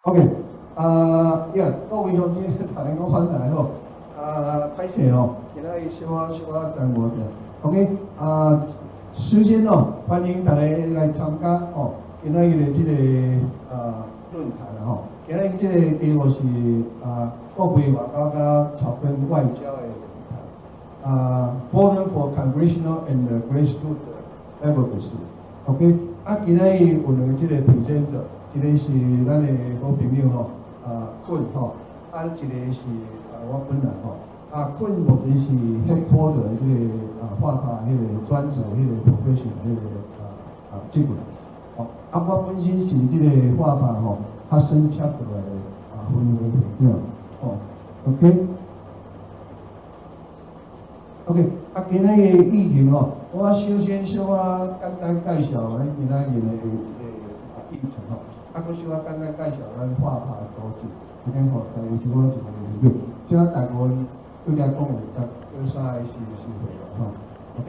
OK，各位乡亲，大家讲翻来吼，歹势哦，今仔日小耽误者。OK，首先哦，欢迎大家来参加哦，今仔日的这个论坛吼。今仔日这个题目是国会外交甲草根外交的论坛，Forum for Congressional and Grassroots Advocacy。OK，今仔日有两个这个 presenter。一个是咱的好朋友吼，坤吼，一个是我本人吼，坤目前是 headquarter 的这个Fapa 迄个专职迄个 professional 迄个职位，哦，我本身是这个Fapa吼，较新插过来的分会会长，哦 ，OK， 今仔日议题吼，我首先小简单介绍咱今仔日的议程吼。搁小可简单介绍咱Fapa的组织，这边吼，大家小可一个了解。即大部分对咱讲的，叫啥是会啦吼。OK，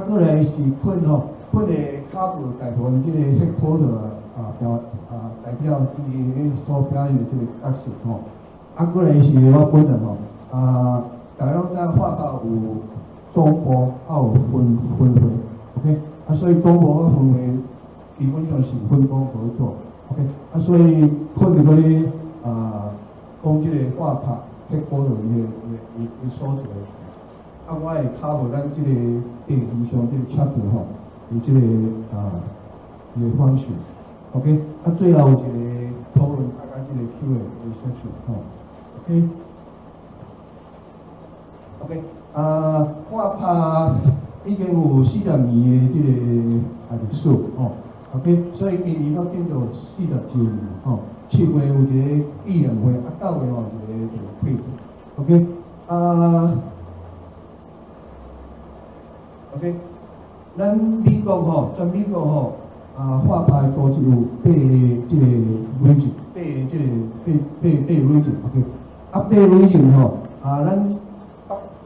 过来是困吼，困的卡布大部分即个 headquarter 代表伊所表演的即个角色吼。过来是我本人吼，大家拢知Fapa有总部，有分会 ，OK，所以总部个分会。基本上是分工合作 ，OK，所以困伫嗰啲讲即个Fapa headquarter伊所做嘅，我会cover咱即个电影上即个 chapter 吼，伊即个伊嘅方式 ，OK，最后一个讨论大家即个 Q&A section 吼 ，OK，Fapa 已经有40年嘅即个历史吼。OK， 所以今年都变做40周年吼。7月有一个议员会，9月吼一个会议。OK， 咱美国吼，在美国吼，Fapa的组织有8即个 region， 8 region。OK， 8 region 吼，咱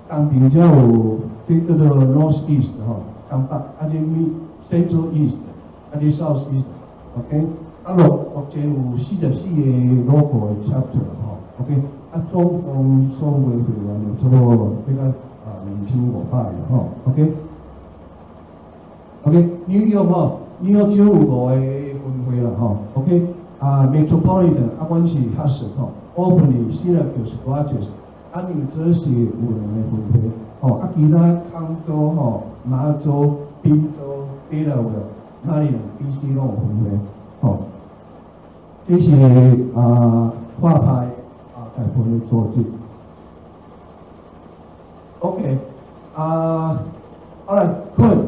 东边才有即叫做 North East 吼，东北，即Central East。啲 South East，OK， 目前有44个 local 的 chapter 吼 ，OK， 总共所有会员有差不多比较2500个吼 ，OK，New York 吼 ，New York 只有5个分会啦吼 ，OK，Metropolitan 阮是Hudson 吼 ，Albany、Syracuse、Rogers，New Jersey 有2个分会，吼，其他康州吼、麻州、宾州、Delaware。哪里人 BC 拢有分会，吼，这是Fapa大部分的组织。OK， alright, good.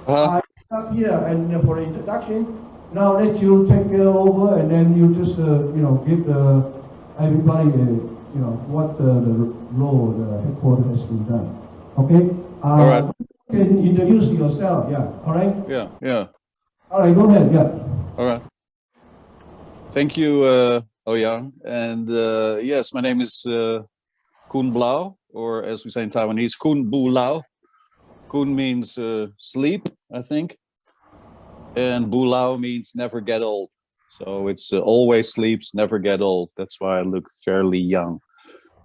I stop here and for the introduction. Now let you take it over and then you just give everybody what the role the headquarters has been done. Okay. All right. You can introduce yourself. Yeah. All right. Yeah. All right, go ahead. Yeah. All right. Thank you, Ouyang. And yes, my name is Koen Blau, or as we say in Taiwanese, Koen Bu Lao. Koen means sleep, I think. And Bu Lao means never get old. So it's always sleeps, never get old. That's why I look fairly young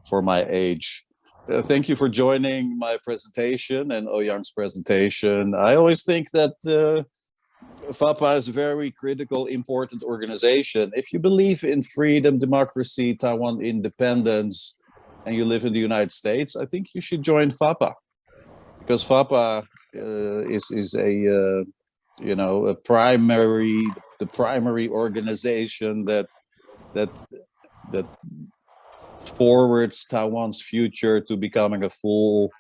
for my age. Thank you for joining my presentation and Ouyang's presentation. I always think that Fapa is a very critical, important organization. If you believe in freedom, democracy, Taiwan independence, and you live in the United States, I think you should join Fapa, because Fapa is a primary organization that forwards Taiwan's future to becoming a full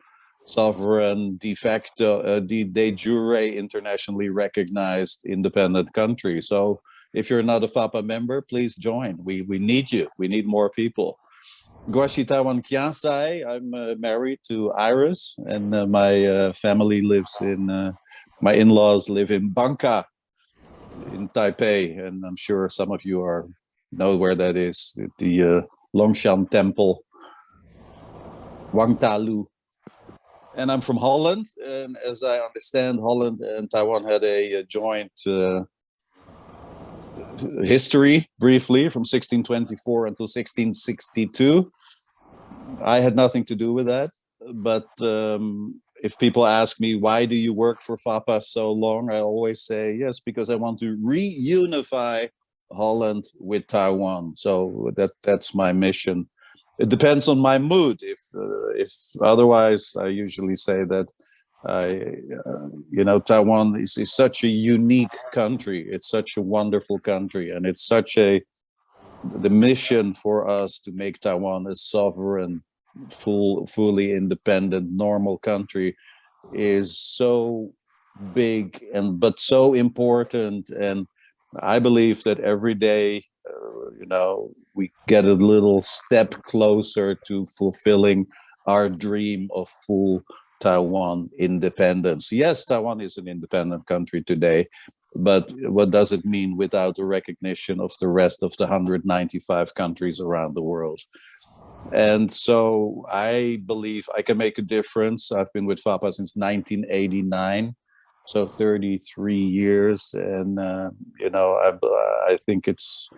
sovereign, de facto, de jure, internationally recognized independent country. So if you're not a Fapa member, please join. We need you. We need more people. Guashi Taiwan Kiansai, I'm married to Iris, and my family lives in, my in-laws live in Bangka, in Taipei, and I'm sure some of you know where that is, the Longshan Temple, Wang Talu. And I'm from Holland, and as I understand, Holland and Taiwan had a joint history briefly from 1624 until 1662. I had nothing to do with that, but if people ask me, why do you work for Fapa so long? I always say, yes, because I want to reunify Holland with Taiwan. So that's my mission. It depends on my mood. If otherwise, I usually say that Taiwan is such a unique country. It's such a wonderful country, and it's the mission for us to make Taiwan a sovereign, fully independent, normal country is so big but so important. And I believe that every day, we get a little step closer to fulfilling our dream of full Taiwan independence. Yes, Taiwan is an independent country today, but what does it mean without the recognition of the rest of the 195 countries around the world? And so I believe I can make a difference. I've been with Fapa since 1989, so 33 years. And, I think it's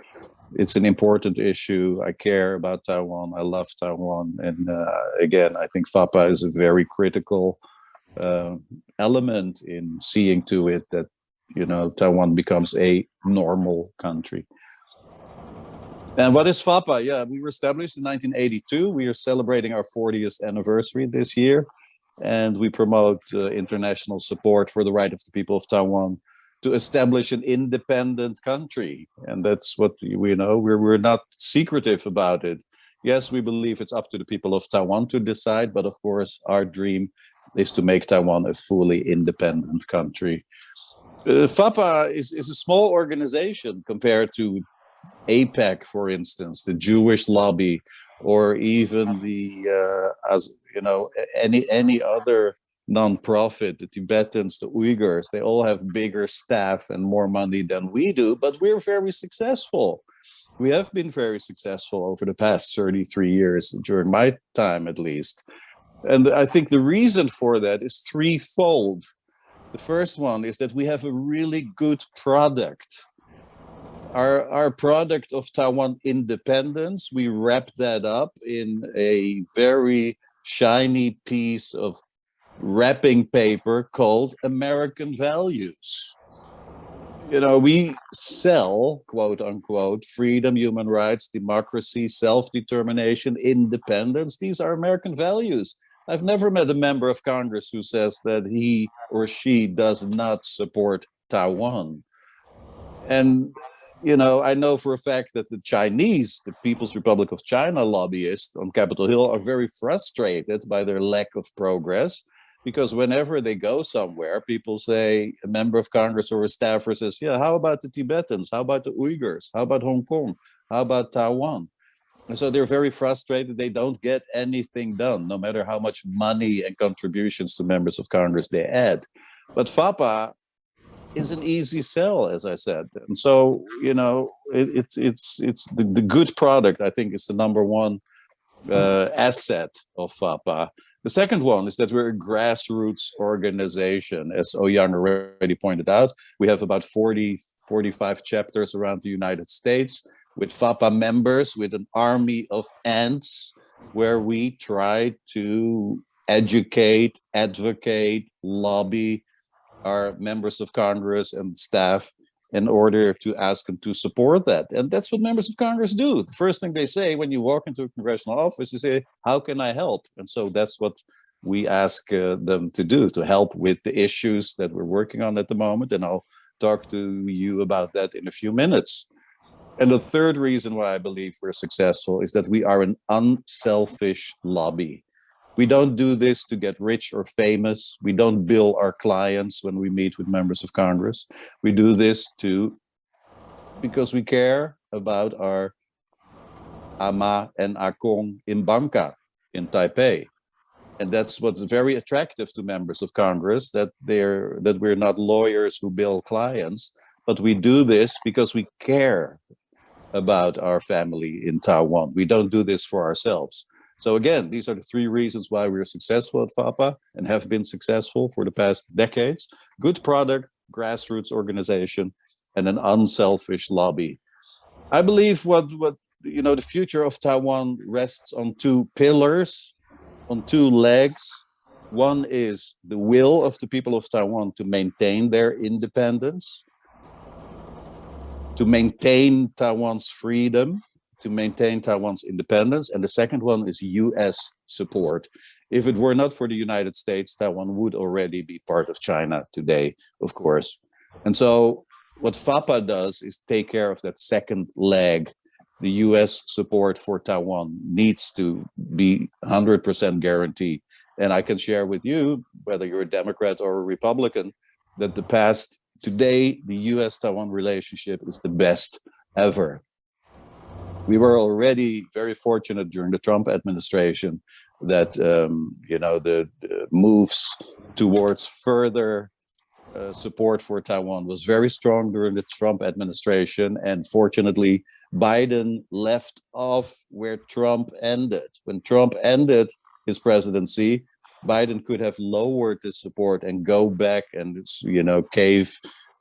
an important issue. I care about Taiwan. I love Taiwan. And again, I think Fapa is a very critical element in seeing to it that, Taiwan becomes a normal country. And what is Fapa? Yeah, we were established in 1982. We are celebrating our 40th anniversary this year. And we promote international support for the right of the people of Taiwan to establish an independent country. And that's what we know. We're not secretive about it. Yes, we believe it's up to the people of Taiwan to decide. But of course, our dream is to make Taiwan a fully independent country. Fapa is a small organization compared to APEC, for instance, the Jewish lobby, or even any other nonprofit, the Tibetans, the Uyghurs. They all have bigger staff and more money than we do, but we're very successful. We have been very successful over the past 33 years, during my time at least. And I think the reason for that is threefold. The first one is that we have a really good product. Our product of Taiwan independence, we wrap that up in a very shiny piece of wrapping paper called American values. We sell, quote unquote, freedom, human rights, democracy, self-determination, independence. These are American values. I've never met a member of Congress who says that he or she does not support Taiwan. And I know for a fact that the Chinese, the People's Republic of China lobbyists on Capitol Hill are very frustrated by their lack of progress, because whenever they go somewhere, people say, a member of Congress or a staffer says, yeah, how about the Tibetans? How about the Uyghurs? How about Hong Kong? How about Taiwan? And so they're very frustrated. They don't get anything done, no matter how much money and contributions to members of Congress they add. But Fapa is an easy sell, as I said. And so, it's the good product, I think, is the number one asset of Fapa. The second one is that we're a grassroots organization. As Ouyang already pointed out, we have about 45 chapters around the United States with Fapa members, with an army of ants, where we try to educate, advocate, lobby our members of Congress and staff in order to ask them to support that. And that's what members of Congress do. The first thing they say when you walk into a congressional office, you say, how can I help? And so that's what we ask them to do, to help with the issues that we're working on at the moment. And I'll talk to you about that in a few minutes. And the third reason why I believe we're successful is that we are an unselfish lobby. We don't do this to get rich or famous. We don't bill our clients when we meet with members of Congress. We do this because we care about our ama and akong in Bangka, in Taipei. And that's what's very attractive to members of Congress, that we're not lawyers who bill clients, but we do this because we care about our family in Taiwan. We don't do this for ourselves. So again, these are the three reasons why we're successful at Fapa and have been successful for the past decades. Good product, grassroots organization, and an unselfish lobby. I believe what the future of Taiwan rests on two pillars, on two legs. One is the will of the people of Taiwan to maintain their independence, to maintain Taiwan's freedom, to maintain Taiwan's independence. And the second one is US support. If it were not for the United States, Taiwan would already be part of China today, of course. And so what Fapa does is take care of that second leg. The US support for Taiwan needs to be 100% guaranteed. And I can share with you, whether you're a Democrat or a Republican, that today, the US-Taiwan relationship is the best ever. We were already very fortunate during the Trump administration that, the moves towards further support for Taiwan was very strong during the Trump administration. And fortunately, Biden left off where Trump ended. When Trump ended his presidency, Biden could have lowered the support and go back and, cave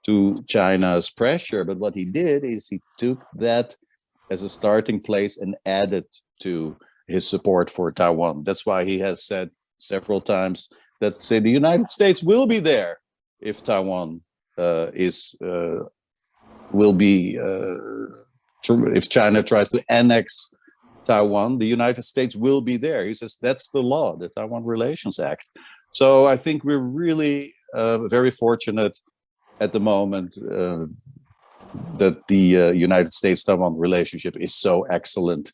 to China's pressure. But what he did is he took that as a starting place and added to his support for Taiwan. That's why he has said several times that, say, the United States will be there if Taiwan if China tries to annex Taiwan, the United States will be there. He says that's the law, the Taiwan Relations Act. So I think we're really very fortunate at the moment that the United States-Taiwan relationship is so excellent.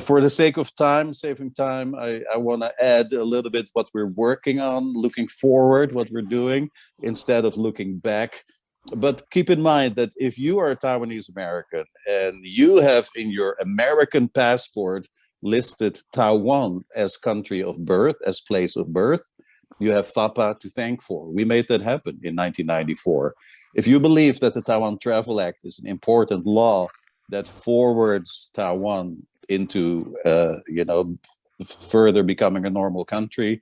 For the sake of saving time, I want to add a little bit what we're working on, looking forward, what we're doing, instead of looking back. But keep in mind that if you are a Taiwanese American and you have in your American passport listed Taiwan as country of birth, as place of birth, you have Fapa to thank for. We made that happen in 1994. If you believe that the Taiwan Travel Act is an important law that forwards Taiwan into, further becoming a normal country,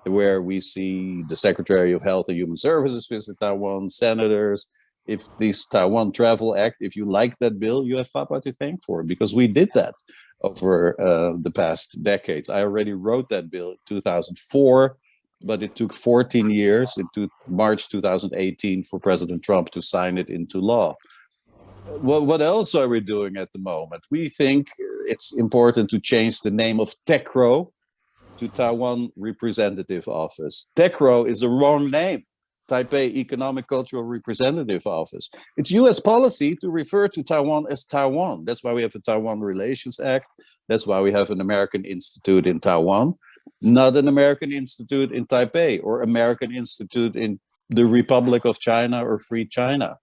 where we see the Secretary of Health and Human Services visit Taiwan, senators. If this Taiwan Travel Act, if you like that bill, you have Fapa to thank for, because we did that over the past decades. I already wrote that bill in 2004, but it took 14 years, into March 2018, for President Trump to sign it into law. Well, what else are we doing at the moment? We think it's important to change the name of TECRO to Taiwan Representative Office. TECRO is the wrong name. Taipei Economic Cultural Representative Office. It's US policy to refer to Taiwan as Taiwan. That's why we have the Taiwan Relations Act. That's why we have an American Institute in Taiwan, not an American Institute in Taipei or American Institute in the Republic of China or Free China.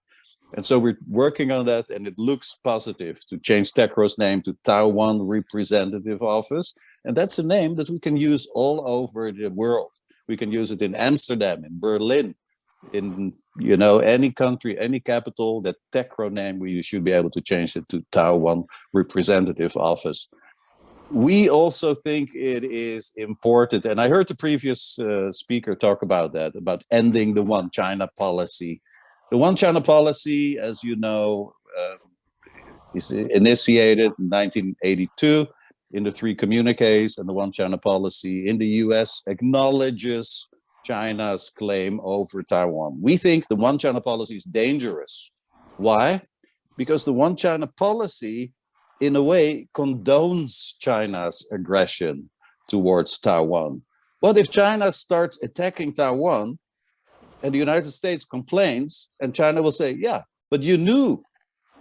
And so we're working on that, and it looks positive to change TECRO's name to Taiwan Representative Office. And that's a name that we can use all over the world. We can use it in Amsterdam, in Berlin, in any country, any capital. That TECRO name, we should be able to change it to Taiwan Representative Office. We also think it is important, and I heard the previous speaker talk about that, about ending the One China policy. The One China policy, as you know, is initiated in 1982 in the 3 communiques, and the One China policy in the US acknowledges China's claim over Taiwan. We think the One China policy is dangerous. Why? Because the One China policy, in a way, condones China's aggression towards Taiwan. What if China starts attacking Taiwan and the United States complains, and China will say, yeah, but you knew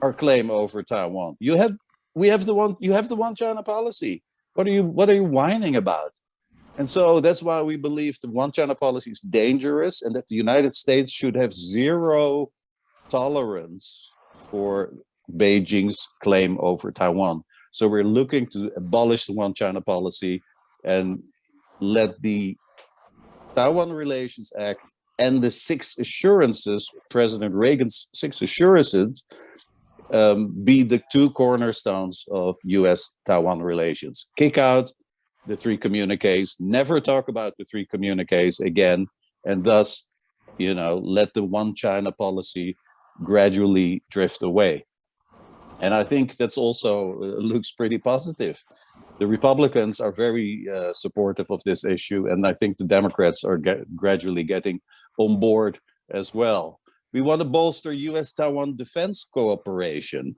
our claim over Taiwan. You have the One China policy. What are you whining about? And so that's why we believe the One China policy is dangerous, and that the United States should have zero tolerance for Beijing's claim over Taiwan. So we're looking to abolish the One China policy and let the Taiwan Relations Act and the 6 assurances, President Reagan's 6 assurances, be the 2 cornerstones of US-Taiwan relations. Kick out the 3 communiques, never talk about the 3 communiques again, and thus, let the One China policy gradually drift away. And I think that's also looks pretty positive. The Republicans are very supportive of this issue, and I think the Democrats are gradually getting on board as well. We want to bolster U.S.-Taiwan defense cooperation.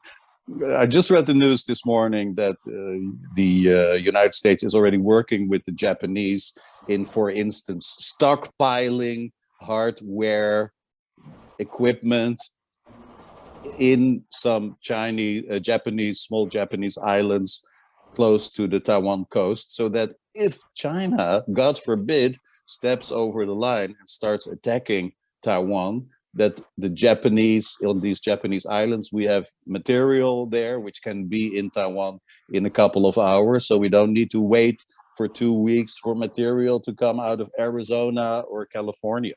I just read the news this morning that the United States is already working with the Japanese in, for instance, stockpiling hardware equipment in some small Japanese islands close to the Taiwan coast, so that if China, God forbid, steps over the line and starts attacking Taiwan, that the Japanese, on these Japanese islands, we have material there which can be in Taiwan in a couple of hours, so we don't need to wait for 2 weeks for material to come out of Arizona or California.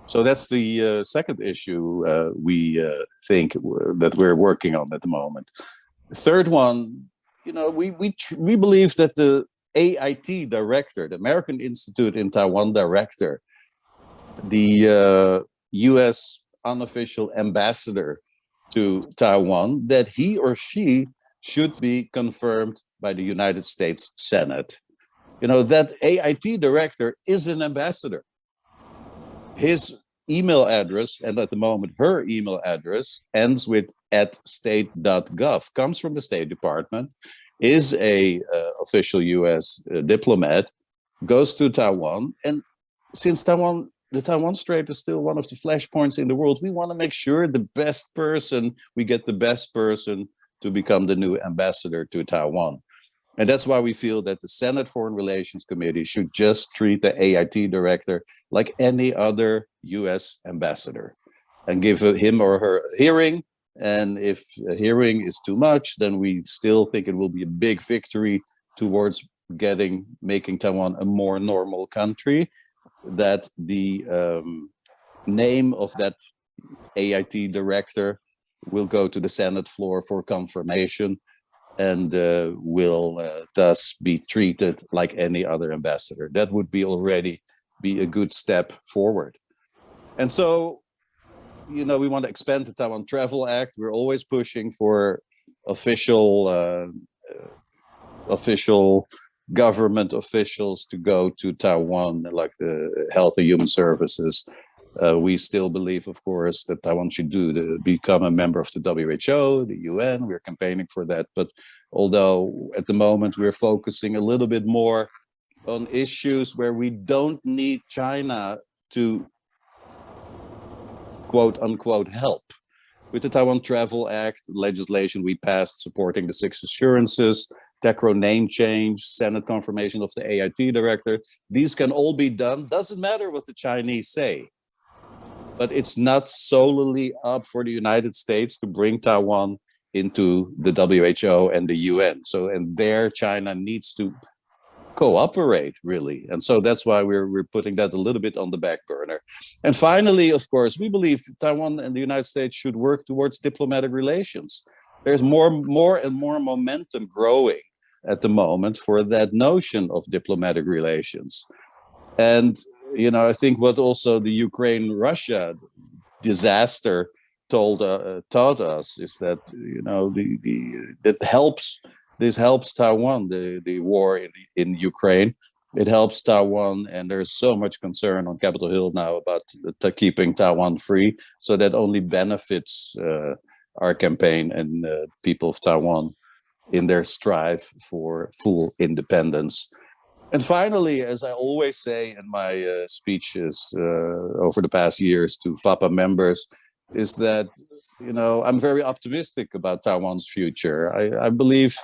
So that's the second issue we think that we're working on at the moment. The third one, we believe that the AIT director, the American Institute in Taiwan director, the U.S. unofficial ambassador to Taiwan, that he or she should be confirmed by the United States Senate. That AIT director is an ambassador. His email address, and at the moment her email address, ends with @state.gov, comes from the State Department, is a official U.S. diplomat, goes to Taiwan, and since the Taiwan Strait is still one of the flashpoints in the world, we want to make sure we get the best person to become the new ambassador to Taiwan. And that's why we feel that the Senate Foreign Relations Committee should just treat the AIT director like any other U.S. ambassador and give him or her a hearing. And if a hearing is too much, then we still think it will be a big victory towards making Taiwan a more normal country, that the name of that AIT director will go to the Senate floor for confirmation, and will thus be treated like any other ambassador. That would already be a good step forward. And so, we want to expand the Taiwan Travel Act. We're always pushing for official government officials to go to Taiwan, like the Health and Human Services. We still believe, of course, that Taiwan should become a member of the WHO, the UN. We're campaigning for that. But although at the moment we're focusing a little bit more on issues where we don't need China to quote unquote help. With the Taiwan Travel Act legislation we passed supporting the 6 assurances, TECRO name change, Senate confirmation of the AIT director, these can all be done. Doesn't matter what the Chinese say. But it's not solely up for the United States to bring Taiwan into the WHO and the UN. And there China needs to cooperate, really. And so that's why we're putting that a little bit on the back burner. And finally, of course, we believe Taiwan and the United States should work towards diplomatic relations. There's more and more momentum growing at the moment for that notion of diplomatic relations. And I think what also the Ukraine-Russia disaster taught us is that this helps Taiwan, the war in Ukraine. It helps Taiwan, and there's so much concern on Capitol Hill now about keeping Taiwan free. So that only benefits our campaign and people of Taiwan in their strive for full independence. And finally, as I always say in my speeches over the past years to Fapa members, is that, I'm very optimistic about Taiwan's future. I believe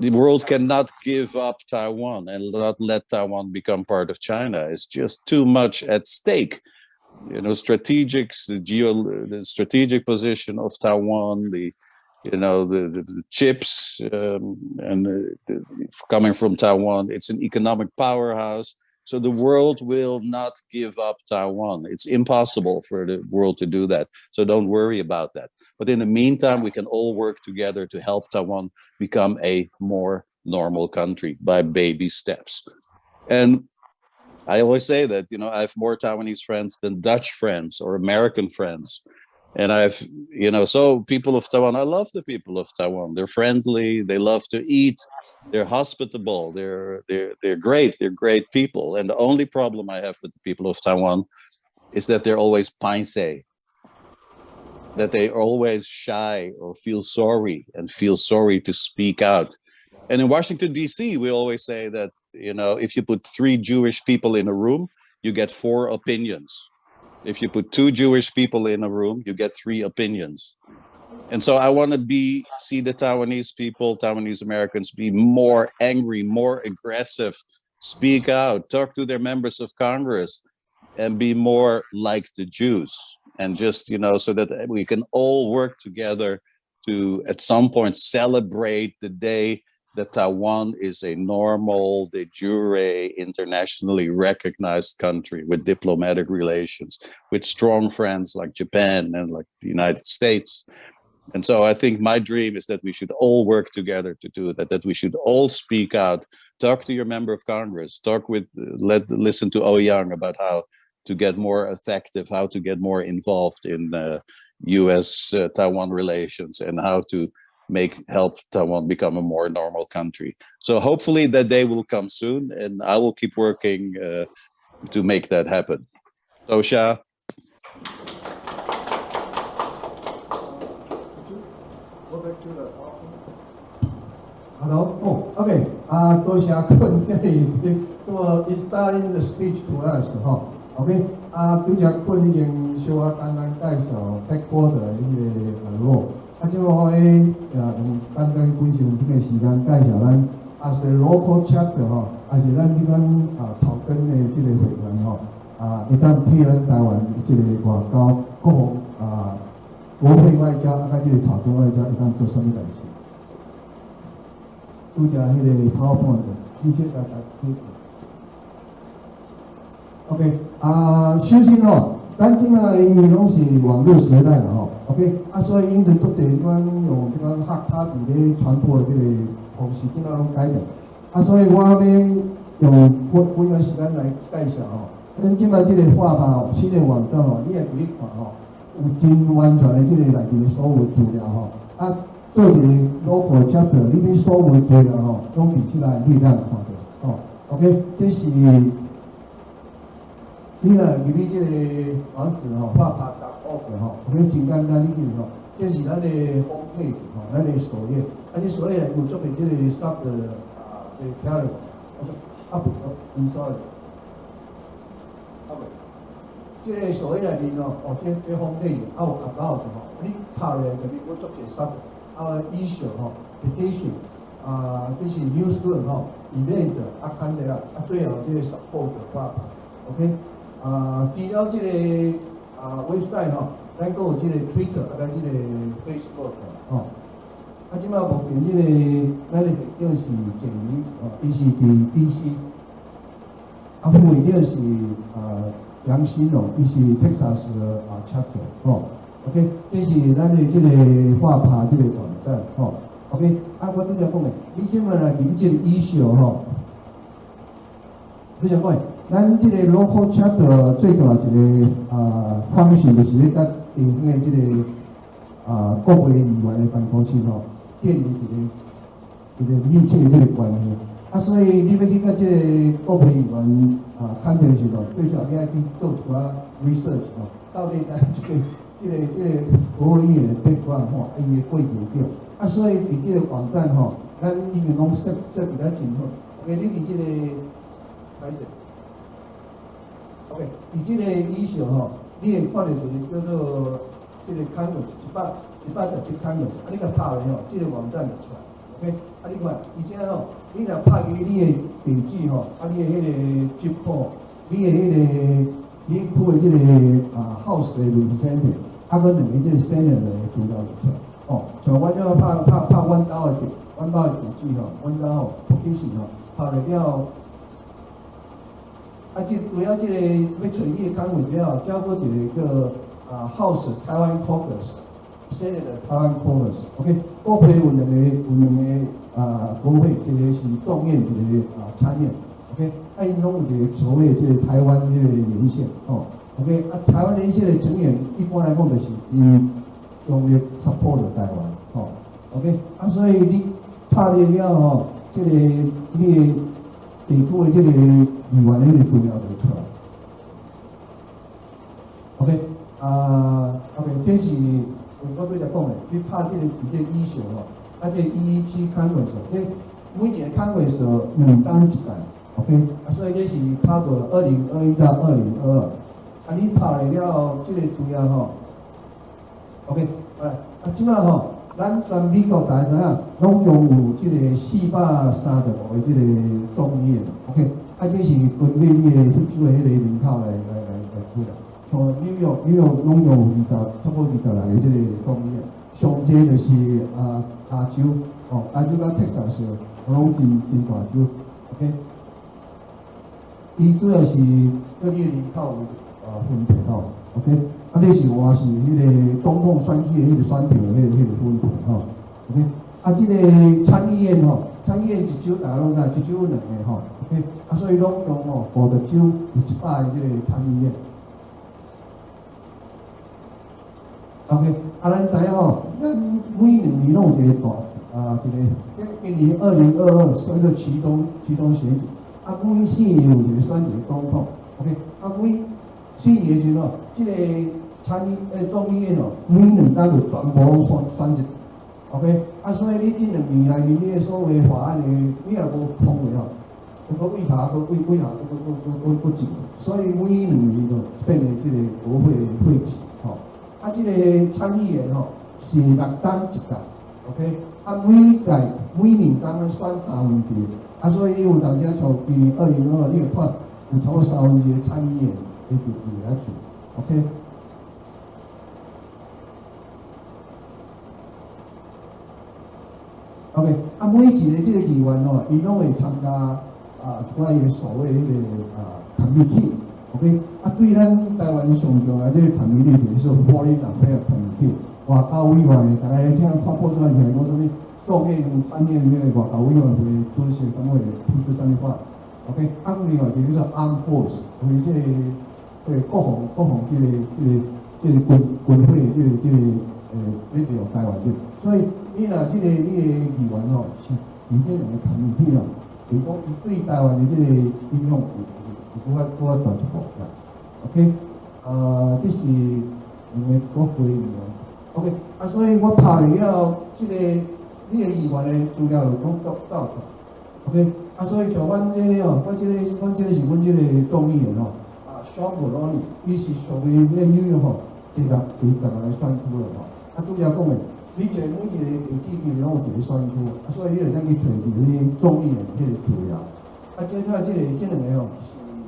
the world cannot give up Taiwan and not let Taiwan become part of China. It's just too much at stake. The strategic position of Taiwan, the chips coming from Taiwan. It's an economic powerhouse. So the world will not give up Taiwan. It's impossible for the world to do that. So don't worry about that. But in the meantime, we can all work together to help Taiwan become a more normal country by baby steps. And I always say that, I have more Taiwanese friends than Dutch friends or American friends. And I've, so people of Taiwan, I love the people of Taiwan. They're friendly. They love to eat. They're hospitable. They're great. They're great people. And the only problem I have with the people of Taiwan is that they're always paiseh, that they are always shy or feel sorry to speak out. And in Washington, D.C., we always say that, if you put 3 Jewish people in a room, you get 4 opinions. If you put 2 Jewish people in a room, you get 3 opinions. And so I want to see the Taiwanese people, Taiwanese Americans, be more angry, more aggressive, speak out, talk to their members of Congress, and be more like the Jews. And just, so that we can all work together to, at some point, celebrate the day that Taiwan is a normal, de jure, internationally recognized country with diplomatic relations, with strong friends like Japan and like the United States. And so I think my dream is that we should all work together to do that we should all speak out, talk to your member of Congress, listen to Ouyang about how to get more effective, how to get more involved in U.S.-Taiwan relations, and how to help Taiwan become a more normal country. So hopefully that day will come soon, and I will keep working to make that happen. Tosha. Hello. Oh, okay. 多谢坤这里做 inspiring the speech to us 哈。OK。拄则坤已经小可简单介绍 headquarter 迄个路。即我可以用简单几分钟的时间介绍咱as a local chapter 吼，也是咱即款草根的即个会员吼，一旦替咱台湾即个外交国防国会外交甲即个草根外交一旦做啥物代志？拄则迄个 PowerPoint 你即个OK 首先吼，咱即马因为拢是网络时代啦吼 ，OK 所以因着足侪款用即款客家伫咧传播即个方式，即马拢改变，所以我要用分个时间来介绍吼。咱即马即个Fapa新的网站吼，你也可以看吼，有真完全的即个内面的所有资料吼。做一个 local chapter， 里面所有资料吼，拢伫即内你会当看到吼。OK， 这是你若入去即个网址吼，Fapa.org 吼 ，OK， 真简单理解吼。这是咱的 home page 吼，咱的首页。这首页有做个即个 sub 的条例 ，OK， sorry， 即个首页内面吼，这 home page 有 about 吼，你拍咧就你我做个 sub。issue 吼 petition 这是 newsroom 吼 event 看的最后这个 support 法 OK 除了这个website 吼，咱阁有这个 Twitter 甲这个 Facebook 吼即马目前这个咱的会长是简明伊是伫 DC 副会长是杨新龙，伊是 Texas 的chapter 吼。OK， 这是咱的这个Fapa这个网站吼。OK， 我拄则讲的，你即马来入这个 issue 吼，拄则讲的，咱这个 local chapter 最大一个方式就是咧甲地方的这个国会议员的办公室吼，建立一个密切的这个关系。所以你要去甲这个国会议员谈的时候，最少你要去做一寡 research 吼，到底在这个国会议员的background吼，伊的过程着。所以伫这个网站吼，咱已经拢设比较真好。OK， 你伫这个，歹势 ，OK， 伫这个issue吼，你会看到一个叫做这个 canvas 117 canvas， 你甲拍咧吼，这个网站就出来。OK， 你看，而且吼，你若拍去你的地址吼，你的迄个 zip code， 你的迄个。你铺的这个house 的 representative， 搁两个这个 senator 的资料就出来。像我这拍阮兜的地址吼，阮兜吼 position 吼，拍了了。除了这个要找你的岗位之后，交过一个house Taiwan caucus，senator Taiwan caucus。OK， 国会有两个国会，一个是众院，一个参院。OK， 因拢有一个所谓这个台湾这个连线 OK， 台湾的一些成员一般来讲就是用力 support 台湾，吼 ，OK， 所以你拍了了吼，你的地区的议员的迄个资料就出来。OK， OK， 这是我拄则讲的，你拍这个议事吼，117康会所，每一个康会所2当1届 ，OK， 所以这是考过2021到2022。你拍了这个资料吼 ，OK， 即摆吼，咱全美国大家知影，拢共有这个435个这个众议院 ，OK， 这是分别迄个迄组的迄个人口来估啦。像纽约拢有差不多20来个这个众议院，上济就是加州，加州甲 Texas 拢真大州 ，OK， 伊主要是对你的人口分配吼 ，OK， 这是话是迄个总统选举的迄个选票的迄个分配吼 ，OK， 这个参议院吼，参议院一州大家拢知，一州2个吼 ，OK， 所以拢共50州有100个这个参议院 ，OK， 咱知影吼，咱每2年拢有一个大今年2022算做其中选举，每4年有一个选一个总统 ，OK， 每4年的时候，这个众议院每2天就全部选一 ，OK， 所以你这2年内面你的所有的法案你若无通过佫为啥佫进，所以每2年就变成这个国会会期，这个参议员是6当1届 ，OK， 每2天选1/3，所以有当时像今年2022，你会看有超过1/3的参议员。会来做 ，OK， OK， 每一个这个议员伊拢会参加关于所谓迄个committee， OK， 对咱台湾上重要这个 committee 就是说 foreign affairs committee， 外交委员会，大家听看报纸上讲什么众议院、参议院那个外交委员会主席什么的批出什么话 ，OK， 另外就是说 armed force， 因为这个。对国防这个军会那个台湾这，所以你若这个议员是以这2个committee就是讲伊对台湾的这个影响有大一步啦 ，OK， 这是2个国会议员 ，OK， 所以我拍了这个你的议员的资料就讲走出来 ，OK， 所以像阮这我这个是阮这个众议员双无努力，伊是属于迄个纽约这个规个来选区了拄则讲的，你每一个地址里拢有一个选区，所以你会当去找迄个众议员迄个资料。接下来这2个是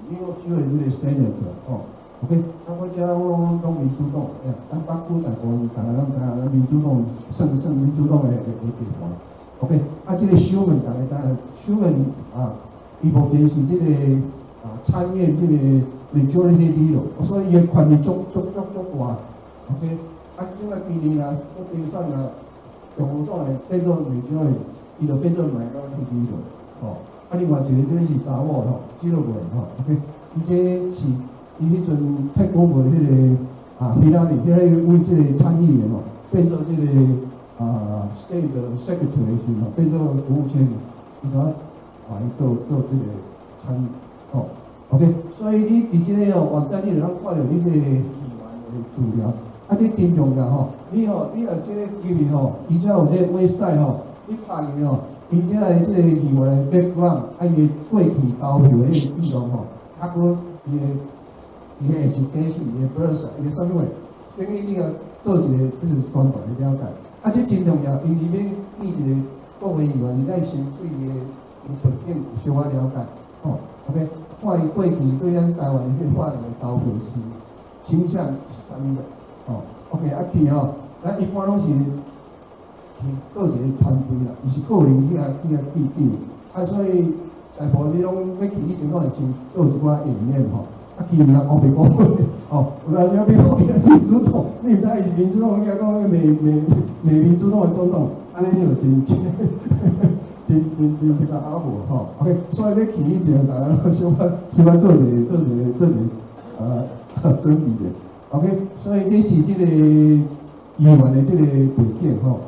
纽约州的这个 senator，OK， 我遮拢民主党，咱北区大部分大家拢知影，咱民主党胜民主党的地方 ，OK， 这个首文大家知影，首文伊目前是这个参院这个。majority leader， 所以伊权力足大 ，OK， 即摆今年啦，竞选啦，共和党的变做 majority， 伊就变做minority leader， 另外一个这是查某基洛维，OK， 伊这是伊迄阵泰国的迄个希拉里为这个参议员变做这个state secretary 时变做国务卿，伊伊做这个参议，OK， 所以你伫这个网站你就通看到你这个议员的资料，这真重要你若这个机面伊遮有这个website你拍入伊遮的这个议员的 background， 伊的过去投票的迄个记录佫伊的 education， 伊的 birth， 伊的啥物话，所以你个做一个就是专门的了解，这真重要，因里面变一个国会议员，你爱先对伊的背景有小可了解，OK。看伊过去对咱台湾的这法律的投票是倾向是啥物个？OK， 去咱一般拢是去做一个团队啦，毋是个人去比较，所以大部分你拢要去以前拢会先做一寡演练去人黑白讲有人要变民主党，你毋知伊是民主党，伊讲美民主党的总统，安尼你就真个阿伯OK， 所以要去以前大家小可做一个准备的。OK， 所以这是这个议员的这个背景吼。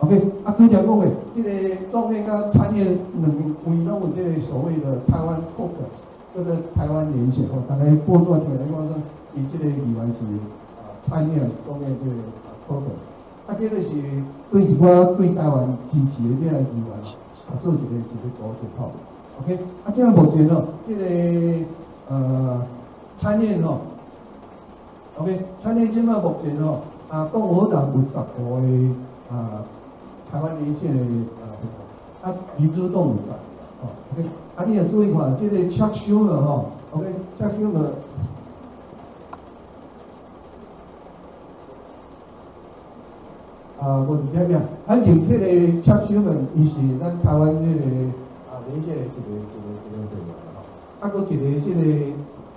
OK， 啊，拄则讲的，这个众院甲参院两位拢有这个所谓的台湾 caucus， 叫做台湾连线吼。大概报纸上来讲说，伊这个议员是参院众院这个caucus， 啊，这个是对一寡对台湾支持的这个议员做一个组织吼。OK， 啊，这样目前哦，这个参院吼 ，OK， 参院即马目前吼，共和党有10个的台湾连线的民主党有10个吼 ，OK， 啊，你也注意看，这个Chuck Schumer吼 ，OK，Chuck Schumer。我是这样，咱就这个Chuck Schumer，伊是咱台湾这个连线的一个会员吼。啊，搁一个这个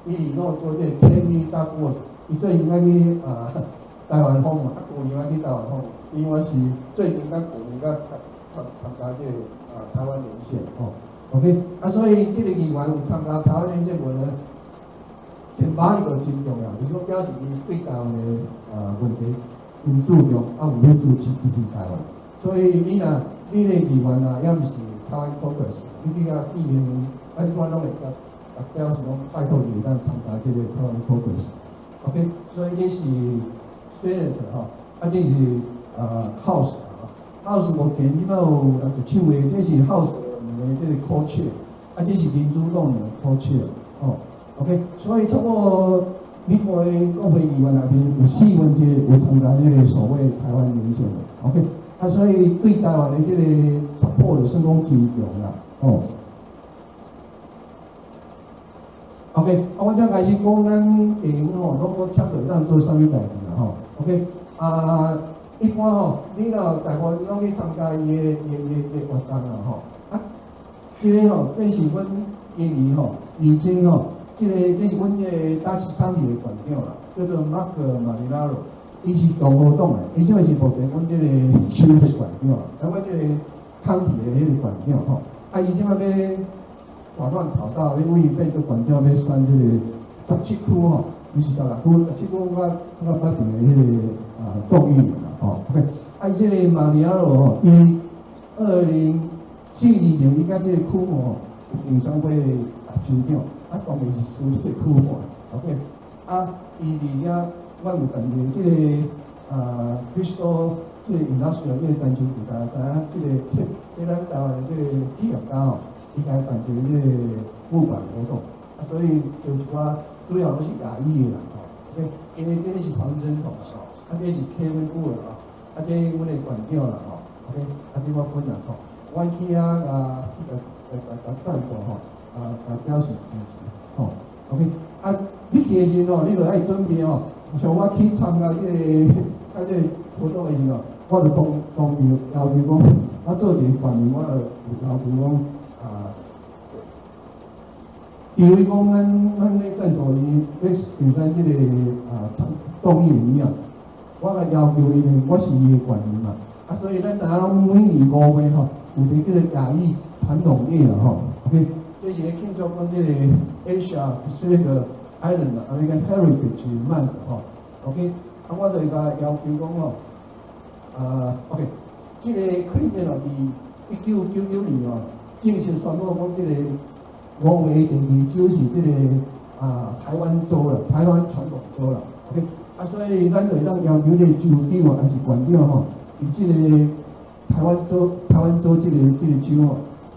伊做这个Kenny Duckworth， 伊最近去台湾访问，去年去台湾访问，因为是最近去年参加这个台湾连线吼 ，OK， 所以这个议员有参加台湾连线无呢？symbolic 真重要，就是说表示伊对台湾的问题。因注重有咧支持台湾，所以你的议员要不是台湾 caucus， 你去甲避免，你看拢会表示讲拜托你咱参加这个台湾 caucus，OK， 所以这是 Senate 这是House 目前你有唱的，这是 House 的这个 co-chair， 这是民主党的 co-chair OK， 所以差不多。美国的国会议员内面有4分之1有参加这个所谓台湾连线的 ，OK， 所以对台湾的这个 support 算讲真强啦，OK， 我才开始讲咱地方拢个签落咱做啥物代志啦，OK， 一般你若台湾拢去参加伊的活动啦，这个这是阮印尼女生这是阮这个大溪康体的馆长啦，叫做马克马里拉罗，伊是共和党的，伊即个是目前阮这个区的馆长啦，阮这个康体的迄个馆长伊即摆要大乱跑道，要为变做馆长，要选这个17区伊是16区，17区我不定的迄个众议员啦，OK， 伊即个马里拉罗伊2004年前伊甲这个区有竞选过州长。当然是输这个区嘛 ，OK， 伊伫遐，我有办理这个Crystal 这个 Industrial 这个单球比赛，知影这个咱台湾的这个体育家伊该办这个物管活动，所以就一寡主要都是亚裔的啦，OK， 因为这个是黄真统这是 Kevin Wood 这阮的馆长啦，OK， 这我本人我去赞助表示支持，OK， 你去的时候你就爱准备像我去参加这个活动的时候，我就当要求讲，我做一个管理，我就要求讲因为讲咱咧赞助伊咧举办这个众议员以后，我来要求伊咧，我是伊的管理嘛，所以咱知影拢每年5月有一个亚裔传统夜啦，OK。这是咧庆祝讲这个 Asia Pacific Island 那个 Heritage Month OK， 我就甲要求讲OK， 这个 Clinton 伫1999年正式宣布讲这个5月第2周是这个台湾州啦，台湾传统州啦 OK， 所以咱就当要求这个州长还是县长以这个台湾州这个州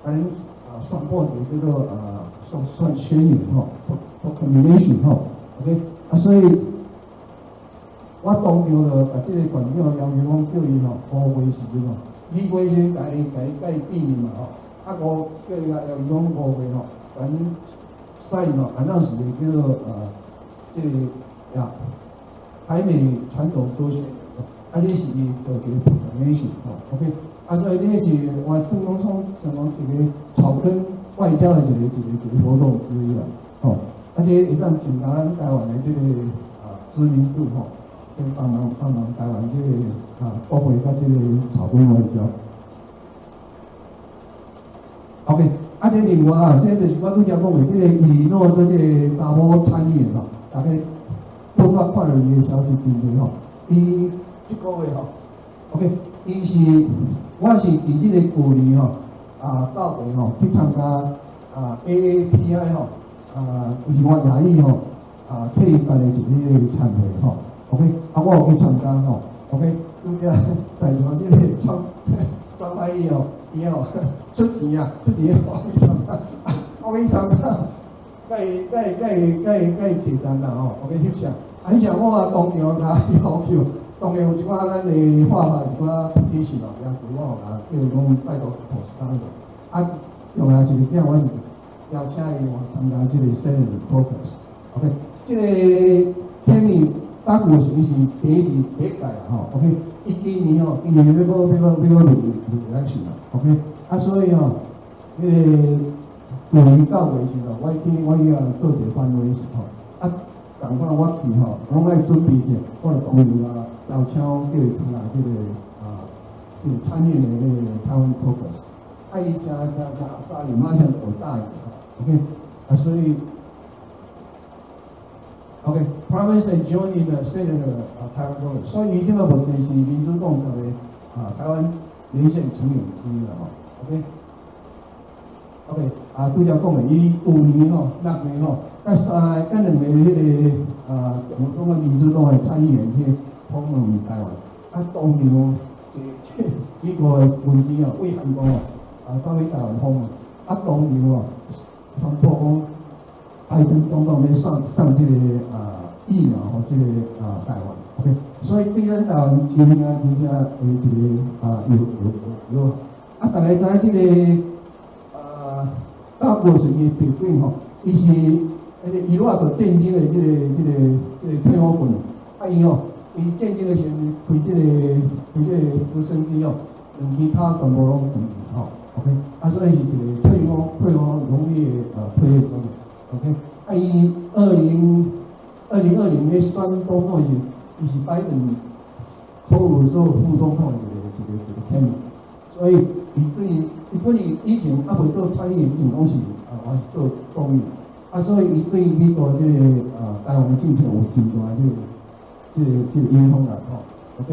咱宣布一个叫做宣言proclamation OK， 所以我当场就把这个馆长要求讲叫伊5月时阵2月先甲伊见面嘛我叫伊要求讲5月咱sign announce叫做这个台美传统周宣言，这是伊做一个 proclamation OK。所以这是我正讲一个草根外交的一个活动之一啦，这会当增加咱台湾的这个知名度跟帮忙台湾这个国会甲这个草根外交。OK， 这另外这就是我拄则讲的，这个伊诺做这个查某参议员大家报纸看到伊的消息真多吼。伊即个月吼 ，OK， 伊是我是伫即个旧年吼到位吼去参加AAPI 吼就是我亚裔吼替伊办的一个参会吼 ，OK， 我有去参加吼 ，OK， 拄则在场即个张太义哦，伊哦出钱啊，我去参加，我去参加，甲伊坐单啦吼，我去翕相，翕相我当场甲伊要求，当然有一寡咱的画法一寡提示嘛，也是我甲叫伊讲拜托破单者，用来一个点我是邀请伊参加即个 Senate Caucus，OK， 即个天命大部是第一届啦吼 ，OK。伊今年要入election 啦 ，OK， 所以迄个旧年到尾时阵，我要做一个翻译时吼，同款我去拢爱准备者，我就当然邀请叫伊参加这个参与的台湾 caucus， 伊真沙里马上有答应，OK， 所以。OK， Province and joining the Senate 台湾caucus， 所以伊即个目前是民主党的台湾连线成员之一啦吼 ，OK， 拄则讲的，伊旧年6月甲2个迄个我讲民主党的参议员去访问台湾，当场美国的文件为韩国走去台湾访问，当场宣布讲。拜登总统要上这个疫苗和这个台湾 ，OK， 所以对咱台湾真正的一个有，大家知这个大国是伊背景吼，伊是伊偌个战争的这个退伍军，伊战争的时阵开这个直升机其他全部拢吼 ，OK， 所以是一个退伍容易退役军。OK， 伊2020咧选总统时，伊是拜登所有副总统的一个天命，所以伊本以前未做参议员以前拢是是做众议，所以伊对美国这个台湾的政策有真大这个影响啦吼。OK，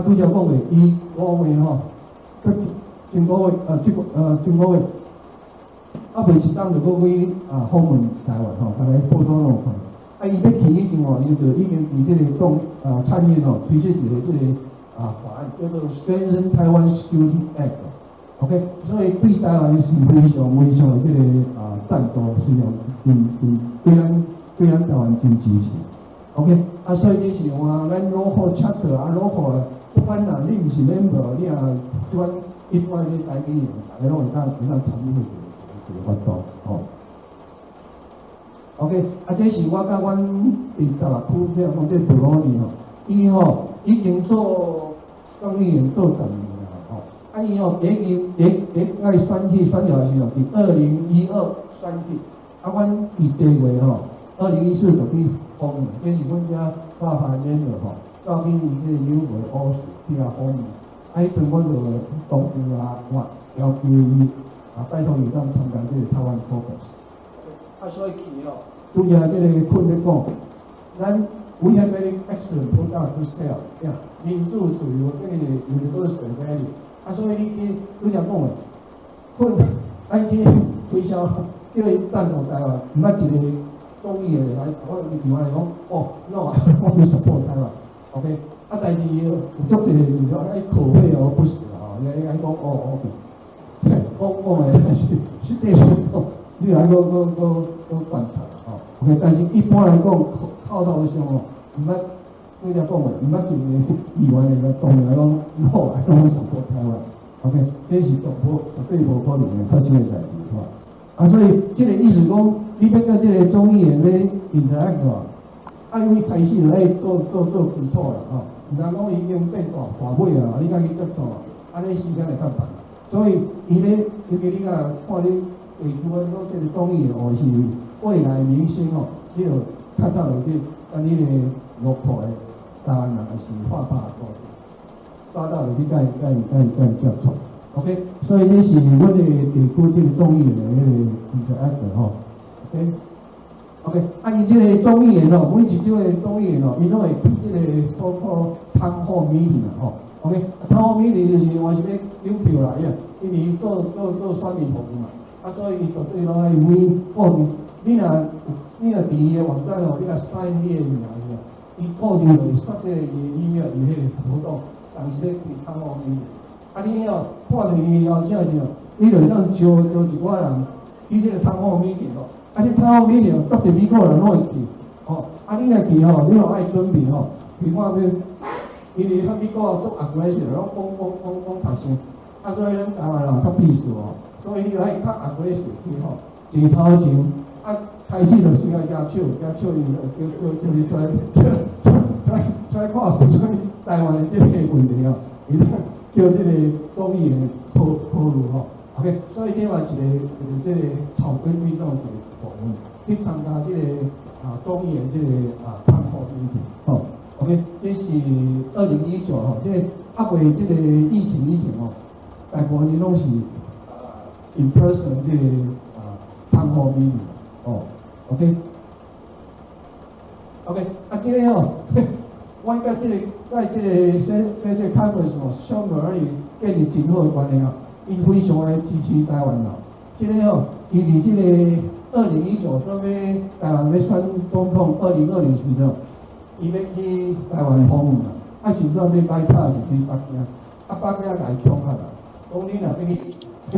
拄则讲的，伊5月吼，前5月。未一档就搁去访问台湾吼，大家报道拢看。伊要去以前伊就已经伫这个参议推出一个这个法案，叫做 Strengthen Taiwan Security Act。OK， 所以对台湾是非常的这个赞助，非常对咱台湾真支持。OK， 所以这是话咱local chapter local 不管你毋是 member， 你即款一般的台语人，大家拢会当参与。活动吼 ，OK， 这是我甲阮第16区比如讲这布罗尼吼，伊已经做众议员做10年啦吼，伊爱选举选了时候，伫2012选举，阮伫第月2014就去访问，这是阮遮发牌免了吼，照片伊这个纽约乌市去访问，迄阵阮就当场我要求伊。拜托伊当参加这个台湾 caucus， 所以去拄则这个困咧讲，咱 we have very excellent product to sell， 民主自由这个 universal value， 所以你去拄则讲的，困咱去推销，叫伊赞助台湾，毋捌一个中意的来，我另外来讲，no， 我们 support 台湾 ，OK， 但是有足侪就是说，口惠而不实伊讲OK。讲的，但是实际上你来个观察吼 ，OK， 但是一般来讲，口头上毋捌拄则讲的，毋捌一个议员来当然来讲，好来讲support台湾 ，OK， 这是绝对无可能的发生的代志吼。所以这个意思讲，你要甲这个众议员要 interact 吼，伊开始就爱做基础啦吼，毋通讲已经变大尾啊，你甲去接触，安尼时间会较长。所以，伊咧，尤其你看你地区啊，讲这个众议员是未来明星你就较早就去甲你个local的台湾人还是Fapa抓到就去甲伊接触 ，OK， 所以这是阮个地区这个众议员的迄个 interact 吼 ，OK， OK， 伊即个众议员每一周的众议员伊拢会开即个所谓town hall meeting 啊，OK，town hall meeting 就是我是要邮票啦，因为做选民服务嘛，所以伊绝对拢爱每固定，你若伫伊个网站你若sign你个名伊固定会刷即个伊 email 伊迄个活动，但是咧开town hall meeting，你看着伊后正是你就当招一寡人去即个town hall meeting这town hall meeting各地美国人拢会去，你若去你若爱准备去看面，因为美国做aggressive，拢讲读声，所以咱台湾较避暑所以你爱较aggressive去坐头前，开始就需要举手，叫你出来看，所以台湾的这个问题伊叫这个众议员考虑OK， 所以这嘛一个这个草根运动一个部分，去参加这个众议员这个town hall meeting OK， 这是2019这个未这个疫情以前大部分拢是in person 这个town hall meeting OK， 这个我甲这个这个 conference 相互而建立真好的关系伊非常的支持台湾这个伊伫这个2019准备台湾要选总统，2020时伊要去台湾访问时阵要bypass去北京，北京来恐吓啦，讲你若要去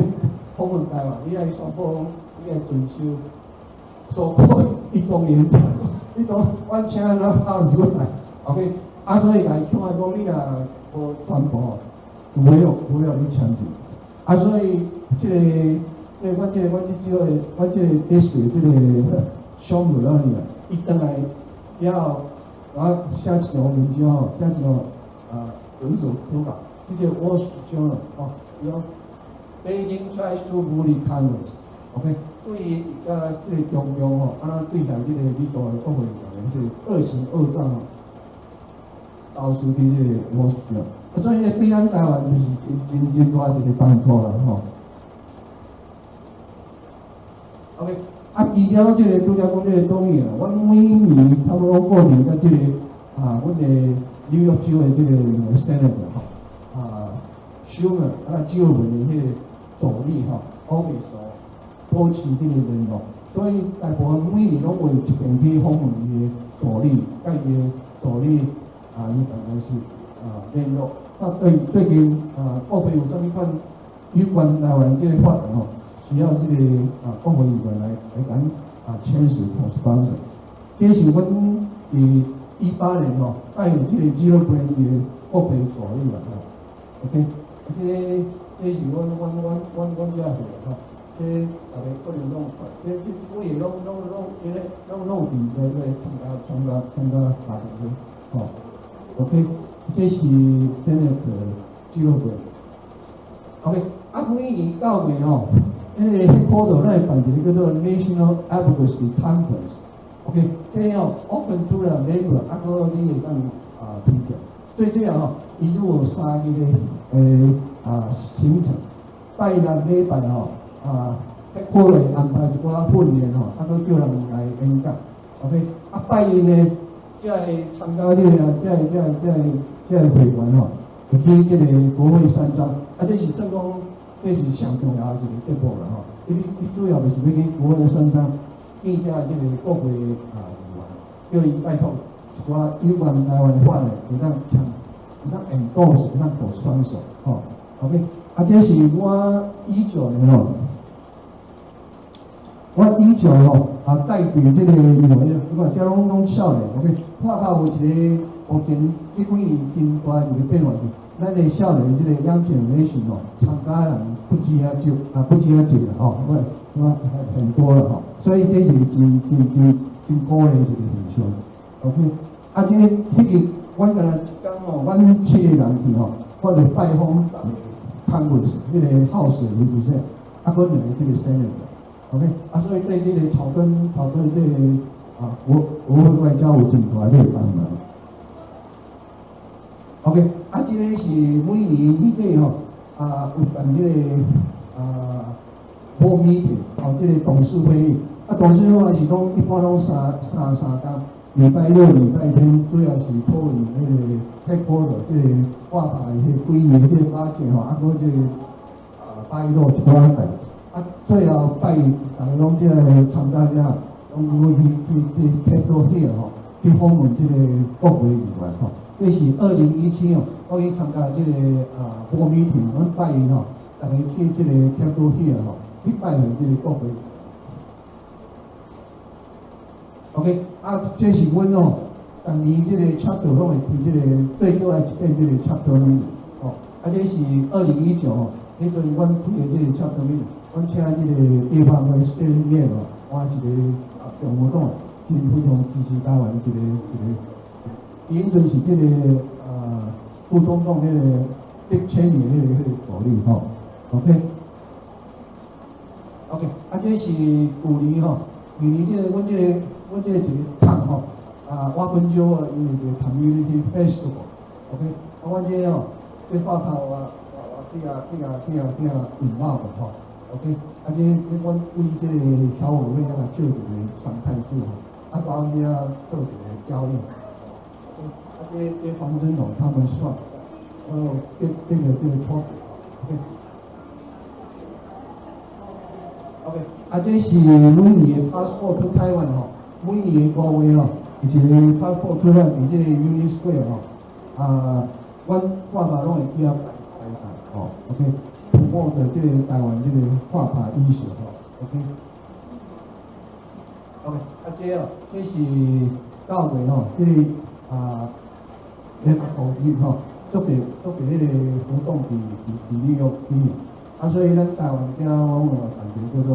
访问台湾，你爱宣布你爱遵守所谓一中原则，你讲阮请咱跑出来 ，OK， 所以来恐吓讲你若无宣布，没有你签字。所以这个，阮这district 这个项目伊转来了后，我写一条文章写一条有一首歌吧，这个我主张伊讲 Beijing tries to bully Congress，OK， 对于这个中央安怎对待这个美国的国会议员，这个恶行恶状导致这个我主张。所以对咱台湾就是真大一个帮助啦OK， 除了这个拄则讲这个众议员，阮每年差不多过年甲这个阮的纽约州的这个 Senator Schumer 州门的迄个助理office 保持这个联络，所以大部分每年拢会一遍去访问伊的助理，甲伊的助理伊大概是联络。最近国会有啥物款有关台湾这个法案需要这个国会议员来咱签署 sponsor。这是阮伫18年带有这个纪录片的国会助理啦OK， 这是阮遮是这大家可能拢这几个拢参加大会OK。这是现在的纪录片 ，OK， 每年9月迄个 headquarter 咱会办一个叫做 National Advocacy Conference，OK， 这open to the member， 你会当推荐。所以这伊如果3个行程，拜六礼拜headquarter 安排一寡训练叫人来演讲 ，OK， 拜一呢，才会参加这个会员会去这个国会山庄，这是算讲这是上重要的一个节目啦因为主要就是要去国会山庄见这个国会议员，叫伊拜托一寡有关台湾的法律，会当签，会当endorse，会当做sponsor OK， 这是我19年我19带队这个议员，你看这拢少年 ，OK， Fapa有一个目前这几年真大一个变化是，咱的少年这个young generation参加人不止遐少，很多了所以这是真鼓励一个现象 ，OK， 这个阮敢若一天阮7个人去我就拜访10个Congress， 这个 House 的理事，佫2个这个 Senate。OK， 所以对这个草根这个国会外交有真大这个帮忙。OK， 这个是每年年底有办这个board meeting，这个董事会议，啊，大小话是讲一般拢三天，礼拜六、礼拜天主要是讨论迄个泰国的即个画牌迄几年即个巴结吼，啊，搁即个拜六一寡代志，啊，最后拜大家拢即个参加者，拢要去泰国遐吼，去访问即个国会议员吼。这是2017哦，我去参加即个board meeting，阮拜因吼，大家去即个泰国遐吼，去拜会即个国会。OK， 这是阮哦，逐年即个 chapter 拢会开即个最少爱一遍即个 chapter meeting， 哦，这是2019哦，迄阵阮开的即个 chapter meeting， 阮请即个地方的市面哦，换一个共和党，真非常支持台湾一个，伊迄阵是即个副总统迄个迪千年迄个助理吼 ，OK， 这是去年吼，去年即个阮即个一个堂吼，我本州啊，因为一个 community festival，OK， 阮这吼，这报头我引爆的吼 ，OK， 这阮为这个侨委会啊做一个生态剧吼，包括做一个表演，这黄真龙他们算，这个错 ，OK， 这是每年的 passport to Taiwan 吼。每年的5月吼，有一个 passport 出来，伫即个 Union Square 吼，阮画牌拢会记啊摆吼 ，OK， promote 即个台湾即个画牌艺术吼 ，OK， 这哦，这是到月吼，即个联合国日吼，做伫迄个活动伫纽约举行，所以咱台湾今我有感觉叫做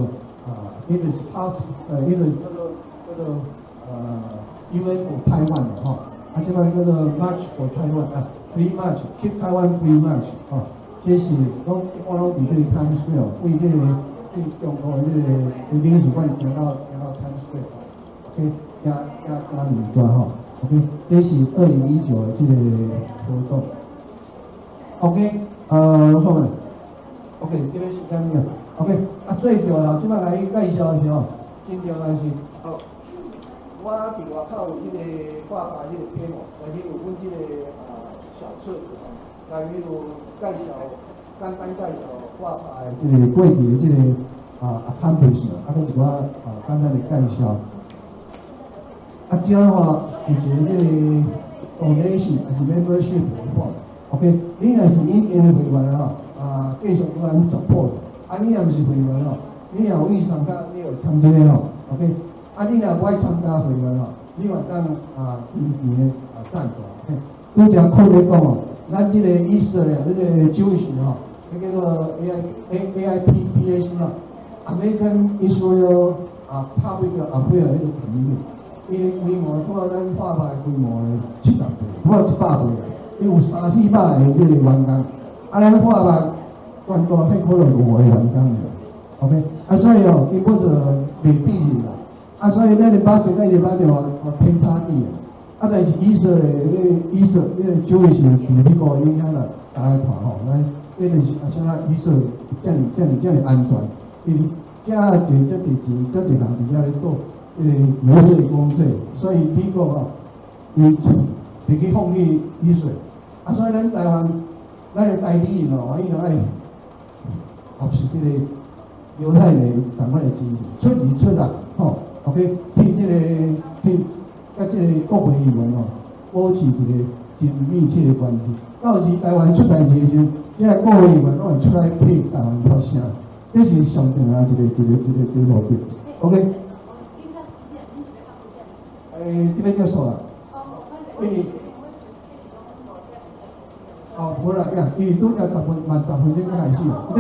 it is tough， it is UN for Taiwan 吼，即摆叫做 March for Taiwan，Free March，Keep Taiwan Free March 吼，这是拢一般拢伫即个 Times Square， 为即个中国即个领事馆行到 Times Square，OK， 行面段吼 ，OK， 这是2019的即个活动 ，OK， 好嘞 ，OK， 这个时间了 ，OK， 最重要，即摆来介绍的是吼，真重要是我伫外口有迄个画牌迄个题目，内面有阮即个小册子吼，内面有简单介绍画牌即个过去的即个accomplishment， 搁一寡简单的介绍。这吼有一个即个 donation， 还是 membership 的话 ，OK， 你若是已经会员吼，继续有咱 support， 你若毋是会员吼，你若有意参加，你有参这个吼 ，OK。你若不爱参加会员吼，你嘛当金钱赞助。拄则看咧讲哦，咱即个以色列这个 Jewish 吼，迄叫做 AIPPAC 吼 ，American Israel Public Affairs 迄个团体，伊个规模超咱画牌规模的700倍，不过100倍啦，伊有300-400个迄个员工，咱画牌全大迄可能5个员工尔 ，OK， 所以哦，伊本着袂比是啦。所以咱的budget 天差地远，但是以色列酒的是伫美国影响了大家看吼，咱这就是啥以色列遮尔安全，因遮侪遮侪钱，遮侪人伫遐咧做游说工作，所以美国吼，伊袂去放弃以色列，所以咱台湾咱的代理人吼，应该爱学习这个犹太人同款的精神，出力出力吼。OK， 替这个甲这个国会议员哦，保持一个真密切的关系。到时台湾出代志的时候，这个国会议员拢会出来替台湾发声，这是上重要一个目标。OK。这边结束啦。因为无啦，因为拄则10分钟开始，对。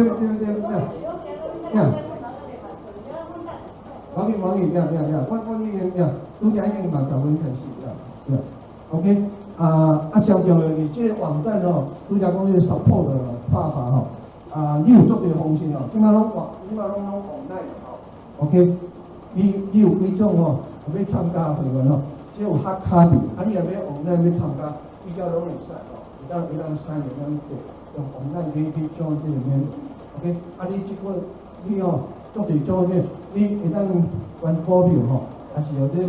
王毅，我已经拄则已经10分开始，OK， 上重要的是这个网站吼，拄则讲这个 support 的Fapa吼，你有足侪方式吼，即摆拢online吼 ，OK， 你有几种吼，要参加会员吼，即有黑卡的，你若要 online 要参加，比较拢会使吼，会当使用 online 可以join这里面 ，OK， 你即个你吼足侪种这你会当选股票吼，还是有这个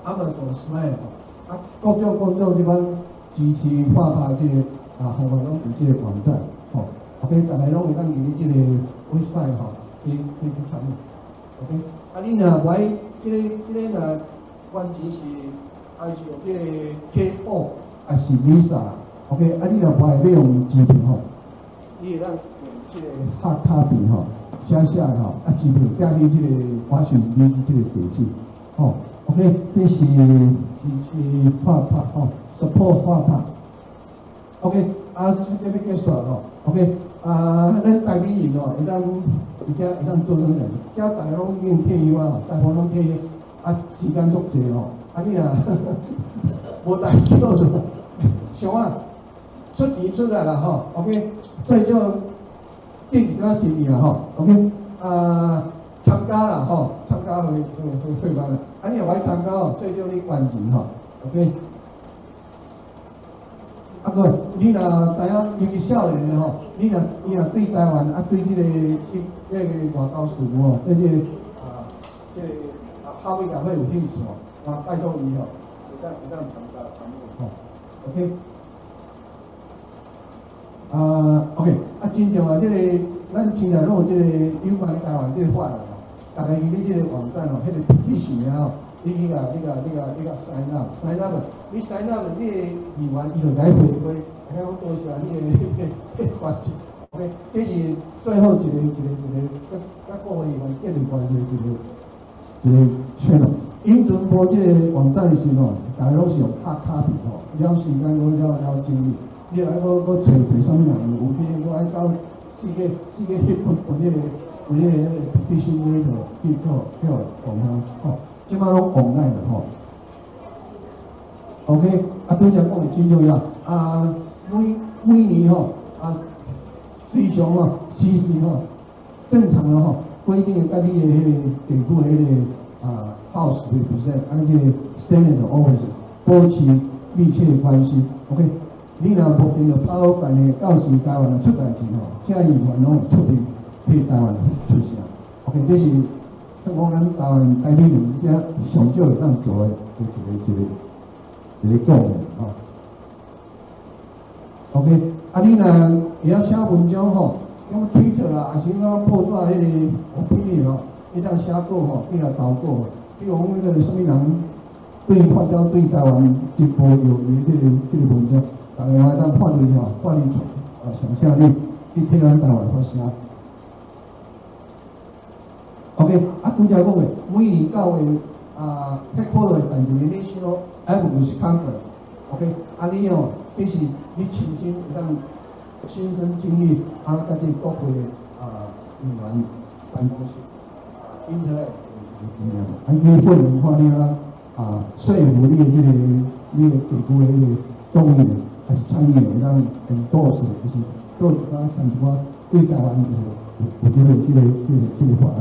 Amazon Smile 吼，各种这款支持画拍这个方法拢伫这个网站吼 ，OK， 大家拢会当入去这个 website 吼，去参与 ，OK， 你若不爱这个若关键是还是有这个 K4 还是 Visa，OK， 你若不爱要用支票吼，你会当用这个hard copy 吼。写下来吼，支票寄去这个华讯你是这个地址，吼 ，OK， 这是画拍吼 ，support 画拍 ，OK， 这边结束吼 ，OK， 咱台美人吼，会当做什么呢？遮大家拢已经退休啊，大部分拢退休，时间足济吼，你若无代做就，想出钱出来啦吼 ，OK， 最少。建几个心理啦吼 ，OK， 参加啦吼，参加会班啦，你若来参加吼，最少你关钱吼 ，OK， 个你若知影，尤其少年的吼，你若对台湾对这个外交事务吼，对这个校委协会有兴趣吼，拜托伊吼，会当参与吼 ，OK。OK， 真正这个咱现在拢有这个有关台湾这个法案吼，大家去这个网站吼，迄个 petition 吼，你sign up， 你 sign up， 你的议员伊就来回馈，讲多谢你的关注 ，OK， 这是最后一个甲各位议员建立关系的一个channel。因阵播这个网站的时候，大家拢是用hard copy吼，了时间了精力。你来个找啥物人？有去我爱到世界迄迄个必须那个去叫讲吼，即摆拢 online 了吼。OK， 拄则讲的真重要每年吼随常吼时时吼正常的吼规定甲你的迄个地区的迄个house represent， 这个 standard office 保持密切关系。OK。你若目前就拍好办的，到时台湾出代志吼，这议员拢会出面替台湾出声。OK， 这是讲咱台湾台美人遮上少会当做的一个讲的吼。OK， 你若会晓写文章吼，讲 Twitter 啊，还是讲报纸迄个 opinion 吼，你当写稿吼，你若投稿吼，比如讲这个什么人对发表对台湾进步有益这个文章。大家来当发力吼，发力上下你替咱台湾发声。OK， 拄则讲的，每年9月headquarter 会办一个 National Advocacy Conference。OK， 你吼，这是你亲身会当亲身经历甲这国会议员办公室interact 一个经验。你会员看你说服你的这个地区的迄个众议员。还是参议员让endorse， 就是做看一寡对台湾有这个法案。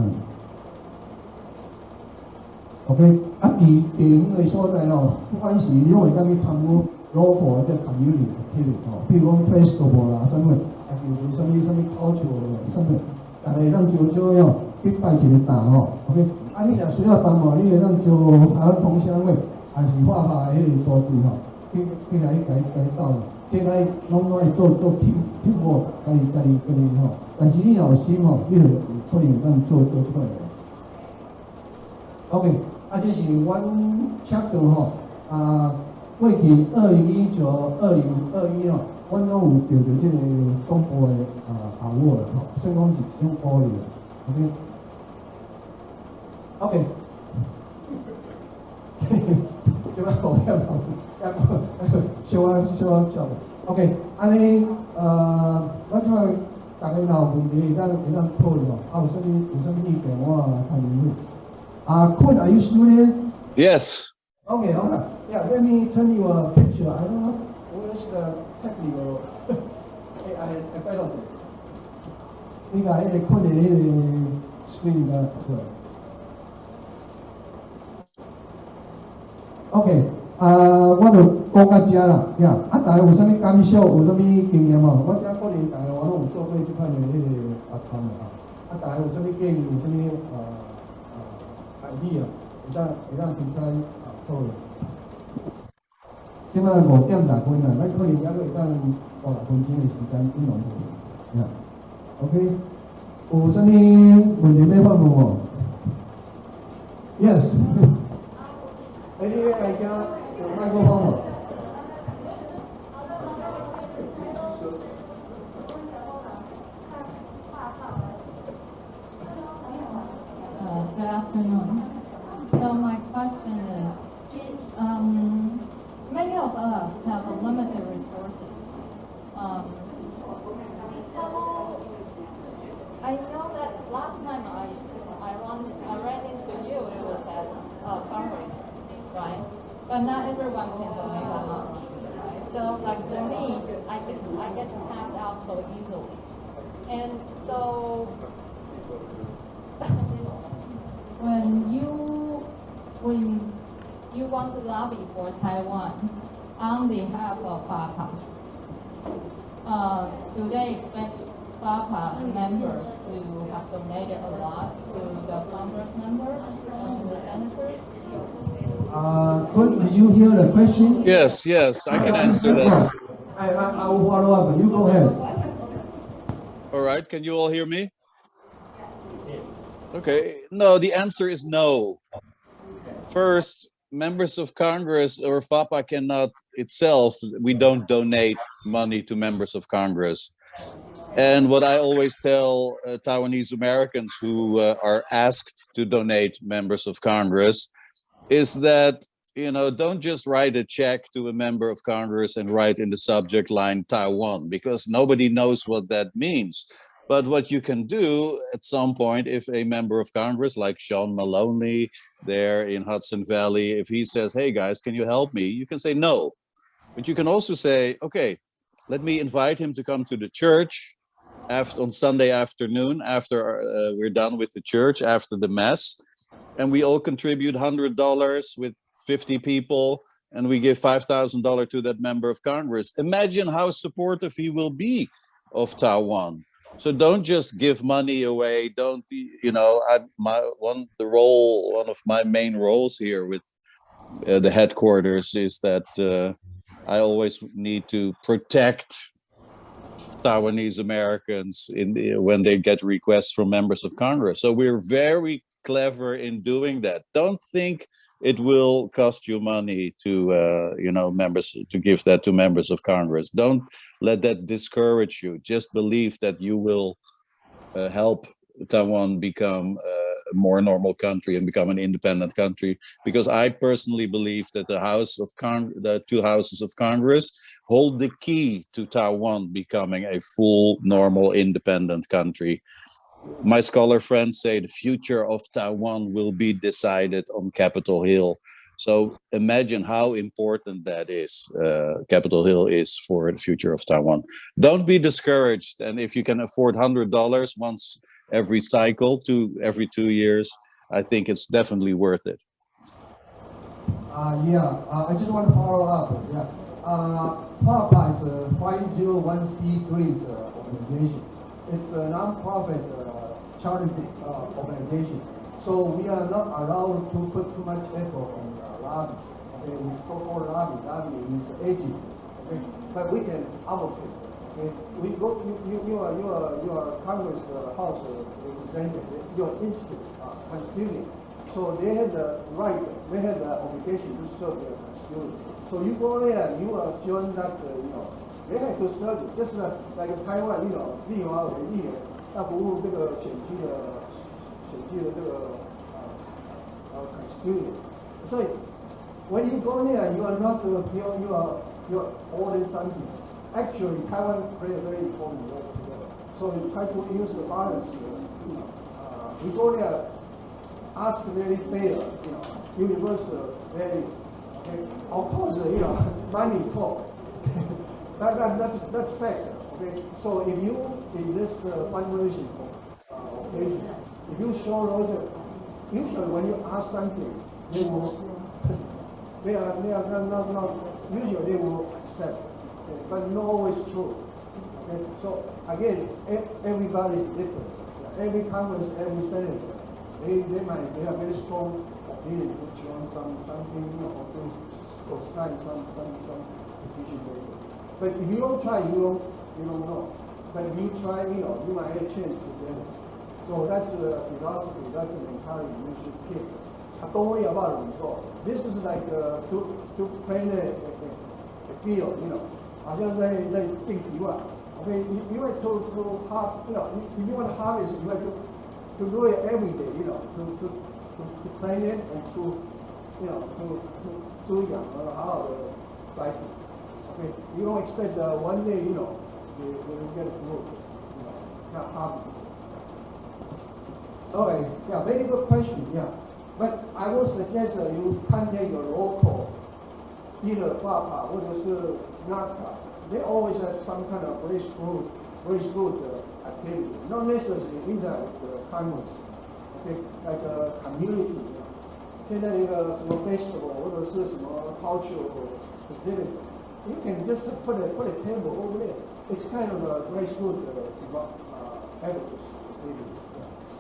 OK， 地方的所在吼，不管是你拢会当去参与 local 的这 community 吼，比如讲 festival 啦，什么，还是有什么culture 什么，大家让招招吼去拜一个大吼 ，OK， 你若需要帮忙，你会当招台湾同乡会，还是画画的迄个组织吼。去来到，这个拢会做听过，家己吼。但是你若有心吼，你就可能当做出来。OK， 这是阮chapter吼，过去2019、2021吼，阮拢有得到这个公布的award吼，算讲是一种鼓励。OK， 这摆好听好。小笑 ，OK， 安尼我即摆大家若有问题会当讨论吼，有啥物意见我看你。Kun, are you student? Yes. Okay. Yeah, let me turn you a picture. I don't know where's the technical. I quite don't. 你甲迄个看的迄个 screen 甲出来。OK。我就讲到遮啦，呀，大家有啥物感受，有啥物经验吼？我遮可能大家我拢有做过即款的迄个account啊。啊，大家有啥物建议，有啥物idea，会当提出来讨论。即摆5:10分咱可能还会当5-6分钟的时间应用讨论。OK， 有啥物问题要发问无 ？Yes。你来遮有麦克风无？Good afternoon. So my question is, many of us have limited resources. I know that last time I ran into you, it was at Congress, right? But not everyone can donate that much, right? So like for me, I get tapped out so easily, and so when you want to lobby for Taiwan on behalf of Fapa, do they expect Fapa members to have donated a lot to the Congress members and the senators? Did you hear the question? Yes, I can answer that. I will follow up. You go ahead. All right, can you all hear me? Okay, no, the answer is no. First, members of Congress or Fapa cannot itself, we don't donate money to members of Congress. And what I always tell Taiwanese Americans who are asked to donate members of Congress is that, don't just write a check to a member of Congress and write in the subject line Taiwan, because nobody knows what that means. But what you can do at some point, if a member of Congress like Sean Maloney there in Hudson Valley, if he says, hey guys, can you help me? You can say no. But you can also say, okay, let me invite him to come to the church on Sunday afternoon after we're done with the church, after the mass. And we all contribute $100 with 50 people, and we give $5,000 to that member of Congress. Imagine how supportive he will be of Taiwan. So don't just give money away. Don't, one of my main roles here with the headquarters is that I always need to protect Taiwanese Americans when they get requests from members of Congress. So we're very clever in doing that. Don't think it will cost you money to members to give that to members of Congress. Don't let that discourage you. Just believe that you will help Taiwan become a more normal country and become an independent country, because I personally believe that the two houses of Congress hold the key to Taiwan becoming a full, normal, independent country. My scholar friends say the future of Taiwan will be decided on Capitol Hill. So imagine how important that is. Capitol Hill is for the future of Taiwan. Don't be discouraged. And if you can afford $100 once every cycle, every 2 years, I think it's definitely worth it. I just want to follow up. Fapa is a 501c3 organization. It's a non-profit charity organization. So we are not allowed to put too much effort on lobby. Okay, we so-called lobby is agent. Okay, but we can advocate. Okay, we go. You are Congress House representative. Your institute constituent. So they have the right. They have the obligation to serve their constituent. So you go there, you are showing that they have to serve. Just like Taiwan, 立法委员要服务这个选区的这个constituent. So when you go there, you are not feel you are ordering something. Actually, Taiwan plays a very important role together. So you try to use the balance. We go there, ask very fair, universal, very. Okay. Of course, money talk. that's fact. Okay. So if you in this fundraising occasion, if you show those, usually when you ask something, they are not usually they will accept, okay, but not always true. Okay. So again, everybody is different. every Congress, every Senate, they have very strong opinion to join something, you know, or sign some petition paper. But if you don't try, you don't know. But if you try, you know, you might have a chance to get it. So that's a philosophy, that's an mentality you should keep. Don't worry about the result. This is like to plant a field, you know. 好像在种地吧。Okay, you have to have, you know, if you want to harvest, you have to do it every day, you know, to plant it and to, you know, to 滋养和好好的栽培。Okay, you don't expect one day, you know, you will get a fruit, you know, not harvest. Okay, yeah, very good question, yeah. But I would suggest you contact your local, either Fapa or NACA. They always have some kind of very good activity, not necessarily interact with the Congress. Okay, like a community. 现在一个什么 festival 或者是什么 cultural exhibit, you can just put a table over there. It's kind of a very good advocacy.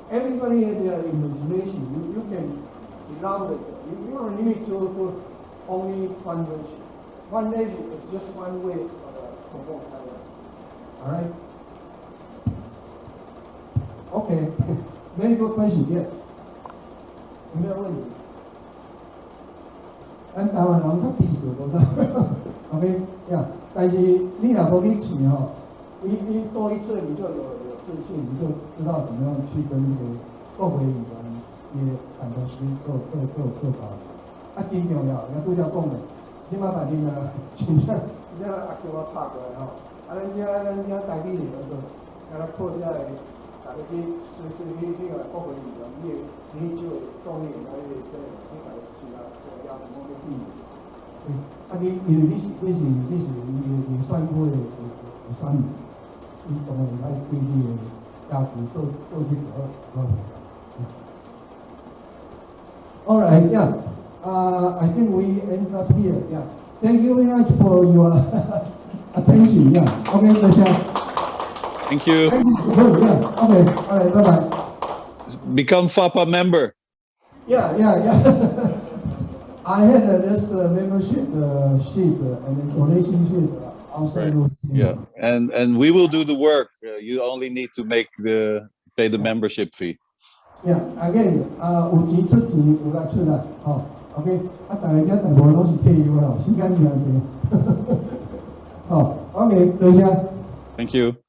Everybody has their imagination. You can elaborate. You don't limit to only one nation. One nation is just one way of promote Taiwan. All right. Okay. Very good question. Yes. 有没有问题？咱台湾人较避暑多少 ？OK， 呀，但是你若无去试吼，你多一次你就有自信，你就知道怎么样去跟这个国会议员也很多时做法。啊，真重要，拄则讲的，即马反正呢，真正阿叫我拍过来吼，啊，咱遮台北人就，啊，咱靠遮个，大家去去个国会议员，你就众议员来个说，你来是啊，要什么个地？啊，你因为你是你选过的选民，你当然爱对你的要求做这个。All right, yeah. I think we end up here. Yeah. Thank you very much for your attention. Yeah. Okay, Tasha. Thank you. Yeah. Okay. All right. Bye bye. Become Fapa member. Yeah. I had this membership sheet and relationship outside. Right. Yeah, and we will do the work. You only need to pay the membership fee. Yeah, again, 有钱出钱，有力出力，吼 ，OK， 啊，大家大部分拢是退休吼，时间真济，吼 ，OK， 多谢。Thank you.